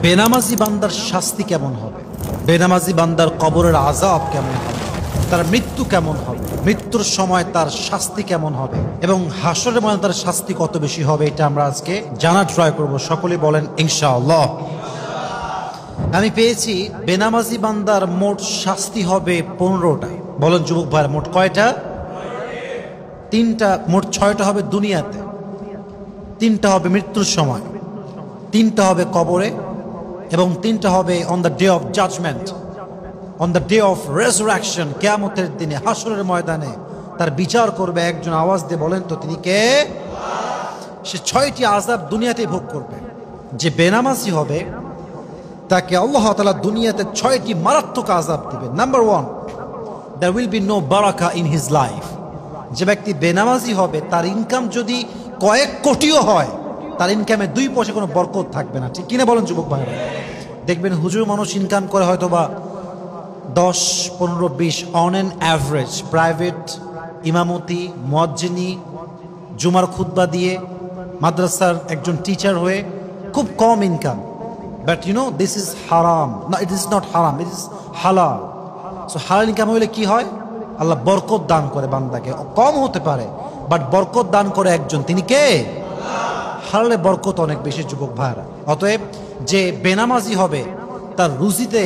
বেনামাজি বান্দার শাস্তি কেমন হবে, বেনামাজি বান্দার কবরের আযাব কেমন হবে, তার মৃত্যু কেমন হবে, মৃত্যুর সময় তার শাস্তি কেমন হবে এবং হাসরের ময়দানে তার শাস্তি কত বেশি হবে, এটা আমরা আজকে জানা ট্রাই করব। সকলে বলেন ইনশাআল্লাহ। আমি পেয়েছি বেনামাজি বান্দার মোট শাস্তি হবে 15টা। বলেন যুবক ভাই, মোট কয়টা? 3টা, মোট 6টা হবে দুনিয়াতে, 3টা হবে মৃত্যুর সময়, 3টা হবে কবরে এবং 3টা হবে on the day of judgement, on the day of resurrection. কিয়ামতের দিনে হাসরের ময়দানে তার বিচার করবে একজন। আওয়াজ দিয়ে বলেন তো তিনি কে? সে 6টি আযাব দুনিয়াতেই ভোগ করবে। যে বেনামাজি হবে তাকে আল্লাহ তাআলা দুনিয়াতে 6টি মারাত্মক আযাব দিবে। Number 1, there will be no বারাকা ইন হিজ লাইফ। যে ব্যক্তি বেনামাজি হবে তার ইনকাম যদি কয়েক কোটিও হয়, তার ইনকামে 2 পয়সা কোনো বরকত থাকবে না। ঠিক কিনা বলেন যুবক ভাইরা? দেখবেন হুজুর মানুষ ইনকাম করে হয়তো বা 10, 15, 20 অন অ্যান অ্যাভারেজ, প্রাইভেট ইমামতি, মুয়াজ্জিনি, জুমার খুতবা দিয়ে, মাদ্রাসার একজন টিচার হয়ে খুব কম income. But you know this is হারাম। না, ইট ইজ নট হারাম, ইট ইজ হালাল। সো হালাল ইনকাম হইলে কি হয়? আল্লাহ বরকত দান করে বান্দাকে। কম হতে পারে বাট বরকত দান করে একজন, তিনি কে? হালালে বরকত অনেক বেশি যুবক ভাইরা। অতএব যে বেনামাজি হবে তার রুজিতে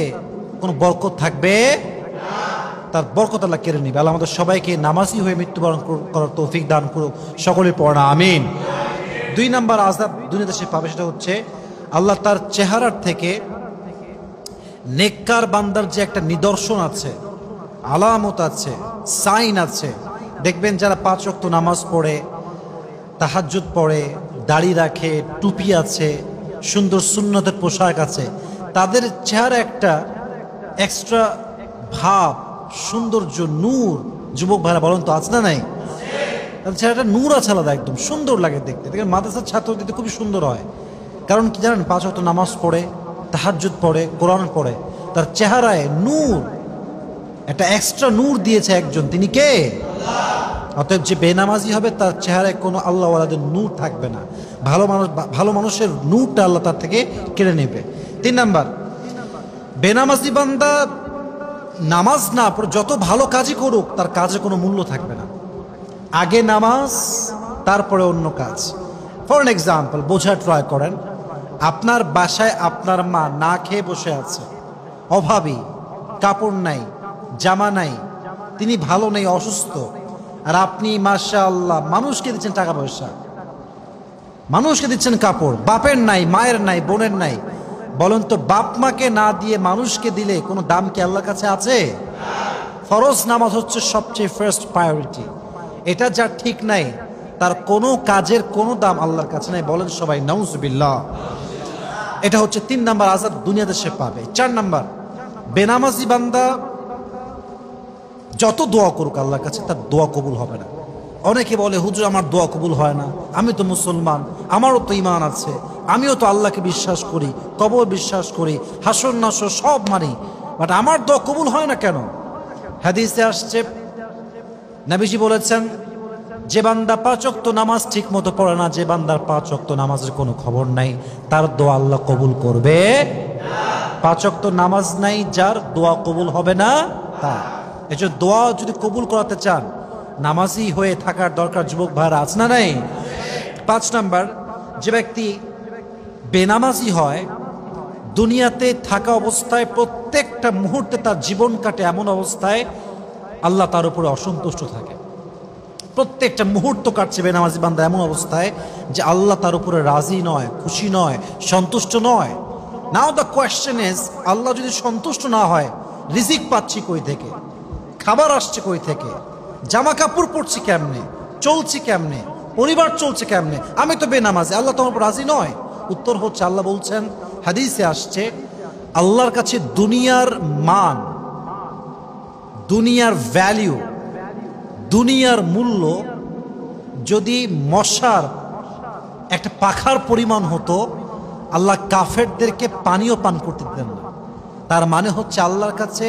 কোনো বরকত থাকবে না, তার বরকত আল্লাহ কেড়ে নিবে। আল্লাহ আমাদের সবাইকে নামাজি হয়ে মৃত্যুবরণ করার তৌফিক দান করুক। সকলের পড়া আমিন। 2 নাম্বার আযাব দুনিয়াতে সে পাবে, সেটা হচ্ছে আল্লাহ তার চেহারার থেকে নেককার বান্দার যে একটা নিদর্শন আছে, আলামত আছে, সাইন আছে। দেখবেন যারা 5 ওয়াক্ত নামাজ পড়ে, তাহাজ্জুদ পড়ে, দাড়ি রাখে, টুপি আছে, সুন্দর সুন্নতের পোশাক আছে, তাদের চেহারা একটা এক্সট্রা ভাব, সৌন্দর্য, নূর। যুবক ভাইরা বলেন তো আছে না নাই? তাদের চেহারাটা নূর আছে আলাদা, একদম সুন্দর লাগে দেখতে। দেখেন মাদ্রাসার ছাত্রদের খুবই সুন্দর হয়। কারণ কি জানেন? 5 ওয়াক্ত নামাজ পড়ে, তাহাজ্জুদ পড়ে, কোরআন পড়ে, তার চেহারায় নূর, একটা এক্সট্রা নূর দিয়েছে একজন, তিনি কে? অতএব যে বেনামাজি হবে তার চেহারায় কোনো আল্লাহ ওয়ালাদের নূর থাকবে না। ভালো মানুষের নূরটা আল্লাহ তার থেকে কেড়ে নেবে। 3 নাম্বার, বেনামাজি বান্দা নামাজ না পড়ে যত ভালো কাজই করুক তার কাজে কোনো মূল্য থাকবে না। আগে নামাজ, তারপরে অন্য কাজ। ফর এন এক্সাম্পল, বোঝার ট্রাই করেন। আপনার বাসায় আপনার মা না খেয়ে বসে আছে, অভাবী, কাপড় নাই, জামা নাই, তিনি ভালো নেই, অসুস্থ, আর আপনি মাশাআল্লাহ মানুষকে দিচ্ছেন টাকা পয়সা, মানুষকে দিচ্ছেন কাপড়। বাপের নাই, মায়ের নাই, বোনের নাই। বলেন তো, বাপ মাকে না দিয়ে মানুষকে দিলে কোনো দাম কি আল্লাহর কাছে আছে? ফরজ নামাজ হচ্ছে সবচেয়ে ফার্স্ট প্রায়োরিটি। এটা যার ঠিক নাই তার কোনো কাজের কোনো দাম আল্লাহর কাছে নাই। বলেন সবাই নাউজুবিল্লাহ। এটা হচ্ছে 3 নাম্বার আযাব দুনিয়াতে সে পাবে। 4 নাম্বার, বেনামাজি বান্দা যত দোয়া করুক আল্লাহর কাছে তার দোয়া কবুল হবে না। অনেকে বলে হুজুর আমার দোয়া কবুল হয় না, আমি তো মুসলমান, আমারও তো ঈমান আছে, আমিও তো আল্লাহকে বিশ্বাস করি, কবর বিশ্বাস করি, হাসর নাসর সব মানি, বাট আমার দোয়া কবুল হয় না কেন? হাদিসে আসছে, নবীজি বলেছেন, যে বান্দা 5 ওয়াক্ত নামাজ ঠিক মতো পড়ে না, যে বান্দার 5 ওয়াক্ত নামাজের কোনো খবর নাই, তার দোয়া আল্লাহ কবুল করবে না। 5 ওয়াক্ত নামাজ নাই যার, দোয়া কবুল হবে না তার। এই যে দোয়া যদি কবুল করাতে চান নামাজি হয়ে থাকার দরকার। যুবক ভাইরা আছে না নাই? 5 নাম্বার, যে ব্যক্তি বেনামাজি হয় দুনিয়াতে থাকা অবস্থায় প্রত্যেকটা মুহূর্তে তার জীবন কাটে এমন অবস্থায় আল্লাহ তার উপরে অসন্তুষ্ট থাকে। প্রত্যেকটা মুহূর্ত কাটছে বেনামাজি বান্দা এমন অবস্থায় যে আল্লাহ তার উপরে রাজি নয়, খুশি নয়, সন্তুষ্ট নয়। নাও দ্য কোয়েশ্চেন ইজ, আল্লাহ যদি সন্তুষ্ট না হয়, রিজিক পাচ্ছি কই থেকে, খাবার আসছে কই থেকে, জামা কাপড় পরছি কেমনে, চলছি কেমনে, পরিবার চলছে কেমনে, আমি তো বেনামাজি, আল্লাহ তোমার উপর রাজি নয়। উত্তর হচ্ছে, আল্লাহ বলছেন, হাদিসে আসছে, আল্লাহর কাছে দুনিয়ার মান, দুনিয়ার ভ্যালিউ, দুনিয়ার মূল্য যদি মশার একটা পাখার পরিমাণ হতো, আল্লাহ কাফেরদেরকে পানিও পান করতে দিতেন না। তার মানে হচ্ছে আল্লাহর কাছে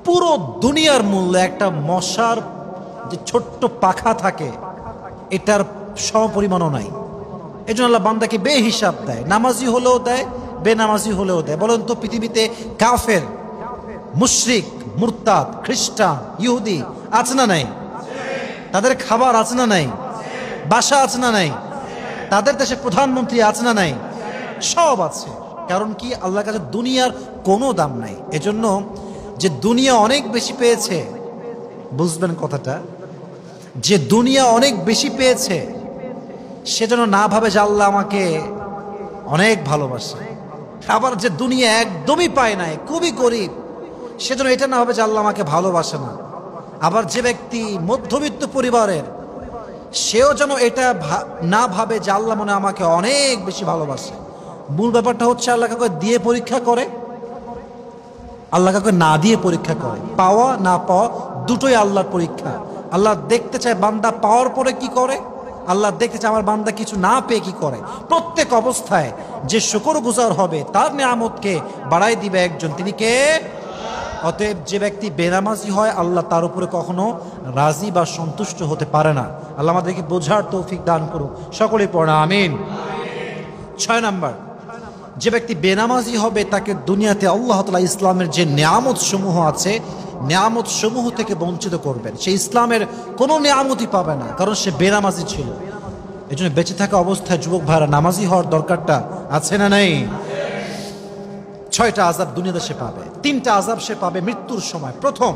পুরো দুনিয়ার মূল্য একটা মশার যে ছোট্ট পাখা থাকে এটার সমপরিমাণও নাই। এই জন্য আল্লাহ বান্দাকে বেহিসাব দেয়, নামাজি হলেও দেয়, বেনামাজি হলেও দেয়। বলেন তো পৃথিবীতে কাফের, মুশরিক, মুরতাদ, খ্রিস্টান, ইহুদি আছে না নাই? তাদের খাবার আছে না নাই? বাসা আছে না নাই? তাদের দেশে প্রধানমন্ত্রী আছে না নাই? সব আছে। কারণ কি? আল্লাহর কাছে দুনিয়ার কোনো দাম নাই। এজন্য যে দুনিয়া অনেক বেশি পেয়েছে, বুঝবেন কথাটা, যে দুনিয়া অনেক বেশি পেয়েছে সেজন্য না ভাবে যে আল্লাহ আমাকে অনেক ভালোবাসে। আবার যে দুনিয়া একদমই পায় নাই, খুবই গরিব, সেজন্য এটা না ভাবে যে আল্লাহ আমাকে ভালোবাসে না। আবার যে ব্যক্তি মধ্যবিত্ত পরিবারের, সেও যেন এটা না ভাবে যে আল্লাহ মনে আমাকে অনেক বেশি ভালোবাসে। মূল ব্যাপারটা হচ্ছে আল্লাহ কাউকে দিয়ে পরীক্ষা করে, আল্লাহ কাউকে না দিয়ে পরীক্ষা করে। পাওয়া না পাওয়া দুটোই আল্লাহর পরীক্ষা। আল্লাহ দেখতে চায় বান্দা পাওয়ার পরে কি করে, আল্লাহ দেখতে চায় আমার বান্দা কিছু না পেয়ে কি করে। প্রত্যেক অবস্থায় যে শুকরগুজার হবে তার নিয়ামতকে বাড়াই দিবে একজন, তিনি কে? অতএব যে ব্যক্তি বেনামাজি হয় আল্লাহ তার উপরে কখনো রাজি বা সন্তুষ্ট হতে পারে না। আল্লাহ আমাদেরকে বোঝার তৌফিক দান করুক, সকলেই পড়া আমিন। 6 নাম্বার, যে ব্যক্তি বেনামাজি হবে তাকে দুনিয়াতে আল্লাহ তাআলা ইসলামের যে নিয়ামত সমূহ আছে, নিয়ামত সমূহ থেকে বঞ্চিত করবেন। সে ইসলামের কোনো নিয়ামতই পাবে না, কারণ সে বেনামাজি ছিল। এই জন্য বেঁচে থাকা অবস্থায় যুবক ভাইরা নামাজি হওয়ার দরকারটা আছে না নাই? 6টা আযাব দুনিয়াতে সে পাবে। 3টা আযাব সে পাবে মৃত্যুর সময়। প্রথম,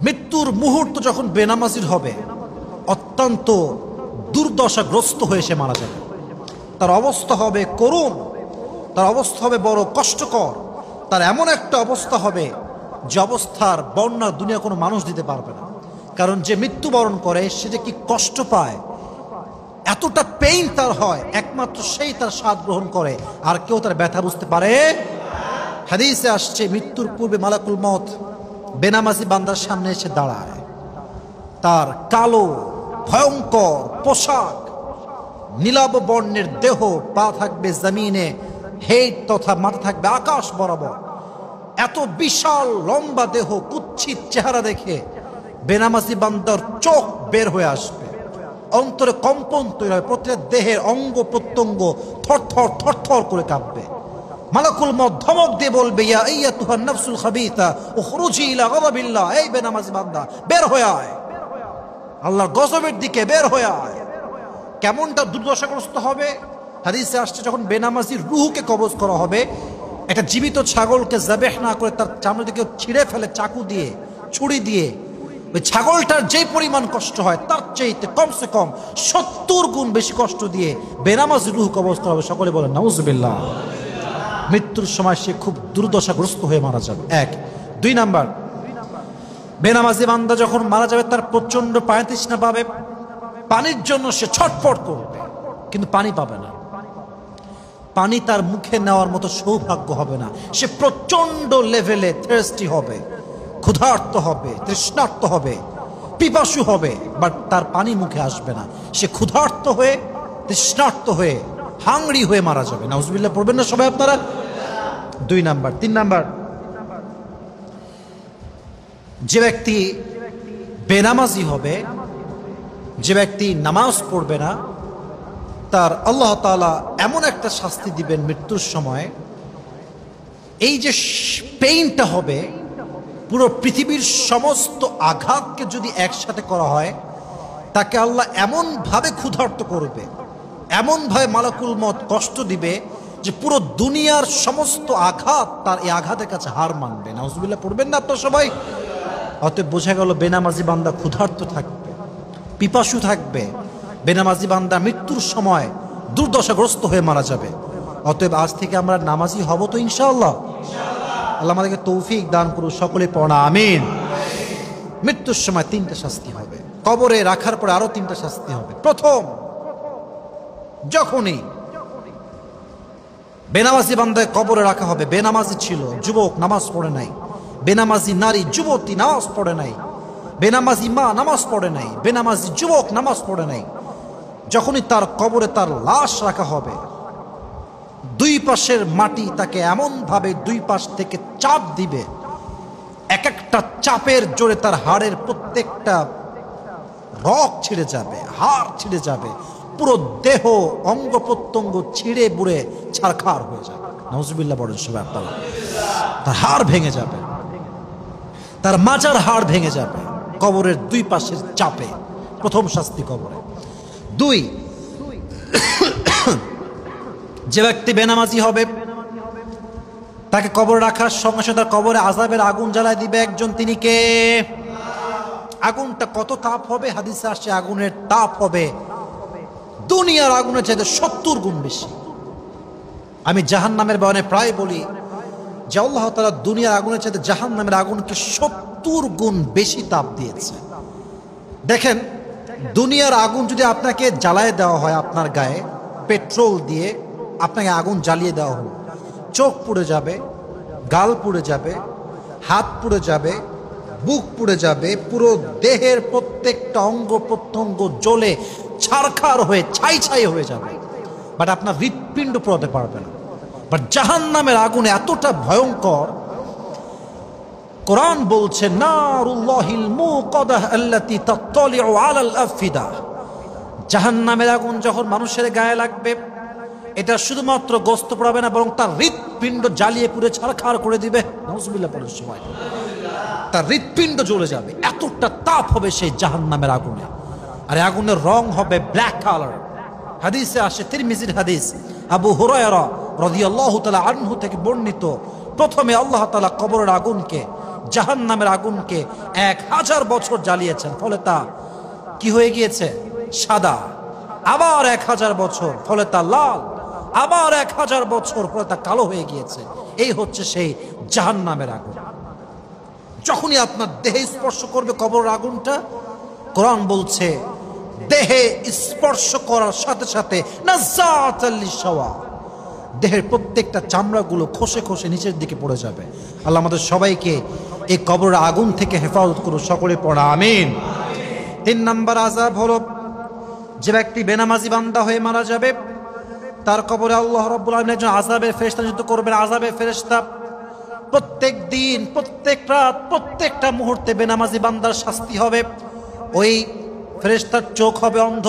মৃত্যুর মুহূর্ত যখন বেনামাজির হবে, অত্যন্ত দুর্দশাগ্রস্ত হয়ে সে মারা যাবে। তার অবস্থা হবে করুণ, তার অবস্থা হবে বড় কষ্টকর। তার এমন একটা অবস্থা হবে যে অবস্থার বর্ণনা দুনিয়া কোনো মানুষ দিতে পারবে না। কারণ যে মৃত্যুবরণ করে সে যে কি কষ্ট পায়, এতটা পেইন তার হয়, একমাত্র সেই তার স্বাদ গ্রহণ করে, আর কেউ তার ব্যথা বুঝতে পারে। হাদিসে আসছে মৃত্যুর পূর্বে মালাকুল মউত বেনামাজি বান্দার সামনে এসে দাঁড়ায়। তার কালো ভয়ঙ্কর পোশাক, নীলাভ বর্ণের দেহ, পা থাকবে জমিনে, হেড তথা মাথা থাকবে আকাশ বরাবর। এত বিশাল লম্বা দেহ, কুৎসিত চেহারা দেখে বেনামাজি বান্দার চোখ বের হয়ে আসবে, অন্তরে কম্পন তৈরি হয়, প্রত্যেক দেহের অঙ্গ প্রত্যঙ্গ থরথর থরথর করে কাঁপবে। মালাকুল মউত ধমক দিয়ে বলবে, ইয়া আইয়াতুহান নাফসুল খাবিথা উখরুজি ইলা গাযাবিল্লাহ, এই বেনামাজি বান্দা বের হয়ে আয়, আল্লাহর গজবের দিকে বের হয়ে আয়। কেমনটা দুর্দশাগ্রস্ত হবে? হাদিসে আসছে যখন বেনামাজির রূহকে কবজ করা হবে, একটা জীবিত ছাগলকে যাবেহ না করে তার চামড়া থেকে ছিঁড়ে ফেলে চাকু দিয়ে, ছুরি দিয়ে, ওই ছাগলটার যে পরিমাণ কষ্ট হয় তার চাইতে কমসে কম 70 গুণ বেশি কষ্ট দিয়ে বেনামাজির রূহ কবজ করা হবে। সকলে বলেন নাউজুবিল্লাহ। মৃত্যুর সময় সে খুব দুর্দশাগ্রস্ত হয়ে মারা যাবে। 1। 2 নাম্বার, বেনামাজি বান্দা যখন মারা যাবে তার প্রচন্ড পানি তৃষ্ণা পাবে, পানির জন্য সে ছটফট করবে, কিন্তু পানি পাবে না। পানি তার মুখে নেওয়ার মতো সৌভাগ্য হবে না। সে প্রচন্ড লেভেলে থার্স্টি হবে, ক্ষুধার্ত হবে, তৃষ্ণার্ত হবে, পিপাসু হবে, বাট তার পানি মুখে আসবে না। সে ক্ষুধার্ত হয়ে, তৃষ্ণার্ত হয়ে, হাংরি হয়ে মারা যাবে। নাউজুবিল্লাহ পড়বেন না সবাই আপনারা? 2 নাম্বার। 3 নাম্বার, যে ব্যক্তি বেনামাজি হবে, যে ব্যক্তি নামাজ পড়বে না, তার আল্লাহ তাআলা এমন একটা শাস্তি দিবেন মৃত্যুর সময়, এই যে পেইনটা হবে, পুরো পৃথিবীর সমস্ত আঘাতকে যদি একসাথে করা হয়, তাকে আল্লাহ এমনভাবে ক্ষুধার্ত করবে, এমনভাবে মালাকুল মউত কষ্ট দিবে যে পুরো দুনিয়ার সমস্ত আঘাত তার এই আঘাতের কাছে হার মানবে। নাউজুবিল্লাহ পড়বেন না আপনারা সবাই? অতএব বোঝা গেল বেনামাজি বান্দা ক্ষুধার্ত থাকবে, পিপাসু থাকবে, বেনামাজি বান্দা মৃত্যুর সময় দুর্দশাগ্রস্ত হয়ে মারা যাবে। অতএব আজ থেকে আমরা নামাজি হব তো ইনশাআল্লাহ? আল্লাহ আমাদেরকে তৌফিক দান করুন, সকলে পড়া আমিন। মৃত্যুর সময় 3টা শাস্তি হবে, কবরে রাখার পরে আরো 3টা শাস্তি হবে। প্রথম, যখনই বেনামাজি বান্দায় কবরে রাখা হবে, বেনামাজি ছিল, যুবক নামাজ পড়ে নাই, বেনামাজি নারী যুবতী নামাজ পড়ে নাই, বেনামাজি মা নামাজ পড়ে নাই, বেনামাজি যুবক নামাজ পড়ে নাই, যখনই তার কবরে তার লাশ রাখা হবে, 2 পাশের মাটি তাকে এমন ভাবে 2 পাশ থেকে চাপ দিবে, এক একটা চাপের জোরে তার হাড়ের প্রত্যেকটা রগ ছিঁড়ে যাবে, হাড় ছিঁড়ে যাবে, পুরো দেহ অঙ্গ প্রত্যঙ্গ ছিঁড়ে বুড়ে ছারখার হয়ে যাবে। নাউজুবিল্লাহ বলেন সবাই আপনারা। তার হাড় ভেঙে যাবে, তার মাজার হাড় ভেঙে যাবে কবরের দুই পাশের চাপে। প্রথম শাস্তি কবরে। দুই, যে ব্যক্তি বেনামাজি হবে তাকে কবরে রাখার সঙ্গে সঙ্গে তার কবরে আযাবের আগুন জ্বালায় দিবে একজন। তিনি কে? আগুনটা কত তাপ হবে? হাদিসে আসছে আগুনের তাপ হবে দুনিয়ার আগুনের চাইতে 70 গুণ বেশি। আমি জাহান্নামের বয়ানে প্রায় বলি যে আল্লাহ তাআলা দুনিয়ার আগুনের চাইতে জাহান্নামের আগুনকে 70 গুণ বেশি তাপ দিয়েছে। দেখেন, দুনিয়ার আগুন যদি আপনাকে জ্বালায় দেওয়া হয়, আপনার গায়ে পেট্রোল দিয়ে আপনাকে আগুন জ্বালিয়ে দেওয়া হলো, চোখ পুড়ে যাবে, গাল পুড়ে যাবে, হাত পুড়ে যাবে, বুক পুড়ে যাবে, পুরো দেহের প্রত্যেকটা অঙ্গ প্রত্যঙ্গ জ্বলে ছারখার হয়ে ছাই ছাই হয়ে যাবে, বাট আপনার হৃৎপিণ্ড পোড়াতে পারবে না। বাট জাহান্নামের আগুন এতটা ভয়ঙ্কর, কোরআন বলছে নারুল্লাহিল মুকাদাহ আল্লাতী তাত্তালিউ আলাল আফিদা। জাহান্নামের আগুন যখন মানুষের গায়ে লাগবে, এটা শুধুমাত্র গোস্ত পোড়াবে না, বরং তার হৃৎপিণ্ড জ্বালিয়ে পুড়ে ছারখার করে দিবে। নাউজুবিল্লাহ পড়ার সময় তার হৃৎপিণ্ড জ্বলে যাবে, এতটা তাপ হবে সেই জাহান্নামের আগুনে। আর আগুনের রং হবে ব্ল্যাক কালার। হাদিসে আসে, তিরমিজির হাদিস, আবু হুরায়রা রাদিয়াল্লাহু তাআলা আনহু থেকে বর্ণিত, প্রথমে আল্লাহ তাআলা কবরের আগুনকে, জাহান্নামের আগুনকে 1000 বছর জ্বালিয়েছেন, ফলে তা কি হয়ে গিয়েছে? সাদা। আবার 1000 বছর, ফলে তা লাল। আবার 1000 বছর, ফলে তা কালো হয়ে গিয়েছে। এই হচ্ছে সেই জাহান্নামের আগুন। যখনই আপনার দেহে স্পর্শ করবে কবরের আগুনটা, কোরআন বলছে দেহে স্পর্শ করার সাথে সাথে নাযাতাল লিশাওয়া, দেহের প্রত্যেকটা চামড়াগুলো খসে খসে নিচের দিকে পড়ে যাবে। আল্লাহ আমাদের সবাইকে এই কবরের আগুন থেকে হেফাজত করুন, সকলে পড়া আমিন। 3 নম্বর আযাব হলো, যে ব্যক্তি বেনামাজি বান্দা হয়ে মারা যাবে, তার কবরে আল্লাহ রাব্বুল আলামিন একজন আযাবের ফেরেশতা নিযুক্ত করবেন। আযাবের ফেরেশতা প্রত্যেক দিন, প্রত্যেক রাত, প্রত্যেকটা মুহূর্তে বেনামাজি বান্দার শাস্তি হবে। ওই ফেরেশতার চোখ হবে অন্ধ,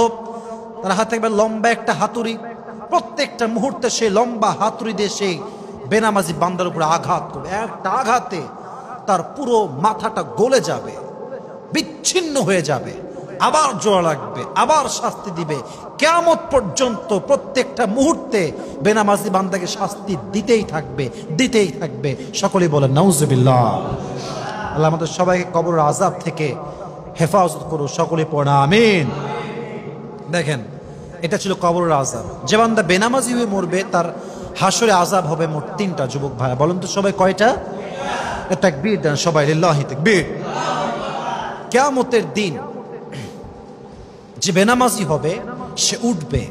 তার হাতে থাকবে লম্বা একটা হাতুড়ি। প্রত্যেকটা মুহূর্তে সেই লম্বা হাতুড়ি দিয়ে সেই বেনামাজি বান্দার উপরে আঘাত করবে। একটা আঘাতে তার পুরো মাথাটা গলে যাবে, বিচ্ছিন্ন হয়ে যাবে, আবার জোড়া লাগবে, আবার শাস্তি দিবে। কিয়ামত পর্যন্ত প্রত্যেকটা মুহূর্তে বেনামাজি বান্দাকে শাস্তি দিতেই থাকবে, দিতেই থাকবে। সকলেই বলেন নাউজুবিল্লাহ। আল্লাহ আমাদের সবাইকে কবরের আযাব থেকে হেফাজত করুন, সকলেই পড়া আমিন। দেখেন, এটা ছিল কবরের আযাব। যে বান্দা বেনামাজি হয়ে মরবে, তার হাসরে আযাব হবে মোট 3টা। যুবক ভাই বলেন তো সবাই কয়টা? তাকবীর দেন সবাই, লিল্লাহি তাকবীর। কিয়ামতের দিন যে বেনামাজি হবে সে উঠবে।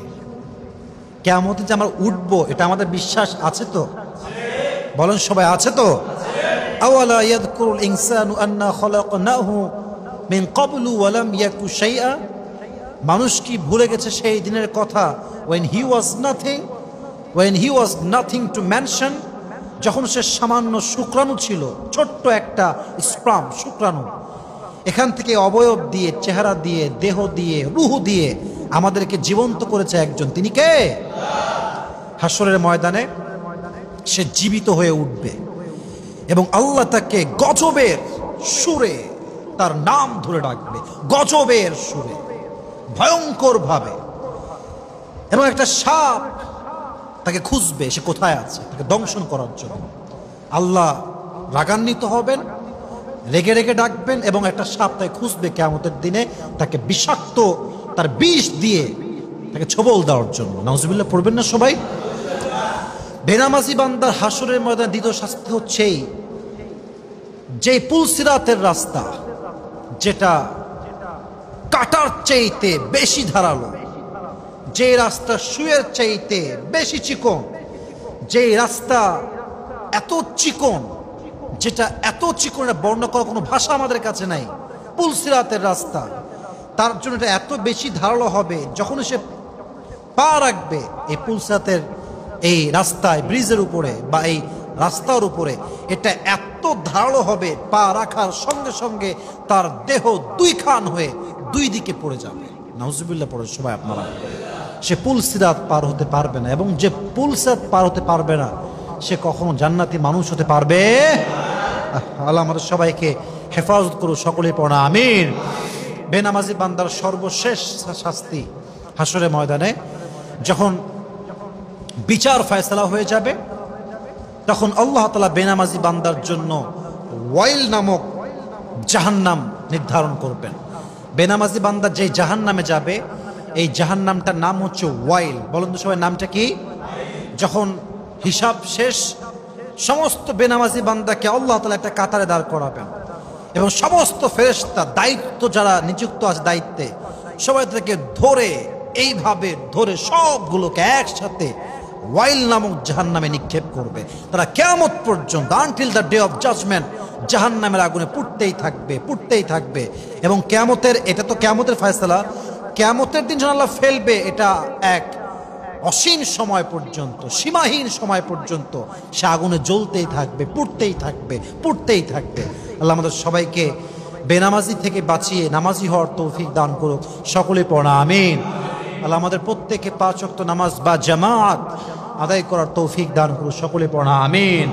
কিয়ামতে যে আমরা উঠবো, এটা আমাদের বিশ্বাস আছে তো? বলেন সবাই, আছে তো? আওয়ালা ইয়াযকুরুল ইনসানু আন্না খালাকনাহু মিন ক্বাবলু ওয়া লাম ইয়াকু শাইআ। মানুষ কি ভুলে গেছে সেই দিনের কথা? when he was nothing to mention, যখন সে সামান্য শুক্রাণু ছিল, ছোট্ট একটা স্পার্ম শুক্রাণু। এখান থেকে অবয়ব দিয়ে, চেহারা দিয়ে, দেহ দিয়ে, রূহ দিয়ে আমাদেরকে জীবন্ত করেছে একজন। তিনি কে? হাসরের ময়দানে সে জীবিত হয়ে উঠবে এবং আল্লাহ তাকে গজবের সুরে তার নাম ধরে ডাকবে, গজবের সুরে, ভয়ঙ্কর ভাবে। এবং একটা সাপ তাকে খুঁজবে, সে কোথায় আছে, তাকে দংশন করার জন্য। আল্লাহ রাগান্বিত হবেন, রেগে রেগে ডাকবেন এবং একটা সাপ তাকে খুঁজবে কিয়ামতের দিনে, তাকে বিষাক্ত তার বিষ দিয়ে তাকে ছোবল দেওয়ার জন্য। নাউজুবিল্লাহ পড়বেন না সবাই? বেনামাজি বান্দার হাসরের ময়দানে দ্বিতীয় শাস্তি হচ্ছে যে পুলসিরাতের রাস্তা, যেটা কাটার চাইতে বেশি ধারালো, যে রাস্তা সুয়ের চাইতে বেশি চিকন, যে রাস্তা এত চিকন, যেটা এত চিকন বর্ণনা করার কোনো ভাষা আমাদের কাছে নাই। পুলসিরাতের রাস্তা, তার জন্য এটা এত বেশি ধারালো হবে, যখন সে পা রাখবে এই পুলসিরাতের এই রাস্তায়, ব্রিজের উপরে বা এই রাস্তার উপরে, এটা এত ধারালো হবে, পা রাখার সঙ্গে সঙ্গে তার দেহ 2 খান হয়ে 2 দিকে পড়ে যাবে। নাউজুবিল্লাহ পড়ে সবাই আপনারা। সে পুলসিরাত পার হতে পারবে না, এবং যে পুলসিরাত পার হতে পারবে না সে কখনো জান্নাতি মানুষ হতে পারবে। আল্লাহ আমাদের সবাইকে হেফাজত করুন, সকলে পড়া আমিন। বেনামাজি বান্দার সর্বশেষ শাস্তি হাসরের ময়দানে যখন বিচার ফয়সালা হয়ে যাবে, তখন আল্লাহ তাআলা বেনামাজি বান্দার জন্য ওয়াইল নামক জাহান্নাম নির্ধারণ করবেন। বেনামাজি বান্দা যে জাহান্নামে যাবে, এই জাহান্নামটার নাম হচ্ছে ওয়াইল। বলুন তো সবাই, নামটা কি? যখন হিসাব শেষ, সমস্ত বেনামাজি বান্দাকে আল্লাহ তাআলা একটা কাতারে দাঁড় করাবেন, এবং সমস্ত ফেরেশতা দায়িত্ব যারা নিযুক্ত আছে দায়িত্বে, সবাই তাদেরকে ধরে এইভাবে ধরে সবগুলোকে একসাথে ওয়াইল নামক জাহান্নামে নিক্ষেপ করবে। তারা কিয়ামত পর্যন্ত, until the day of judgement, জাহান্নামের আগুনে পুড়তেই থাকবে, পুড়তেই থাকবে। এবং কিয়ামতের, এটা তো কিয়ামতের ফয়সালা, কিয়ামতের দিন যখন আল্লাহ ফেলবে, এটা এক অসীম সময় পর্যন্ত, সীমাহীন সময় পর্যন্ত সে আগুনে জ্বলতেই থাকবে, পুড়তেই থাকবে, পুড়তেই থাকবে। আল্লাহ আমাদের সবাইকে বেনামাজি থেকে বাঁচিয়ে নামাজি হওয়ার তৌফিক দান করুক, সকলে পড়া আমিন। আল্লাহ আমাদের প্রত্যেকে 5 ওয়াক্ত নামাজ বা জামাত আদায় করার তৌফিক দান করুক, সকলে পড়া আমিন।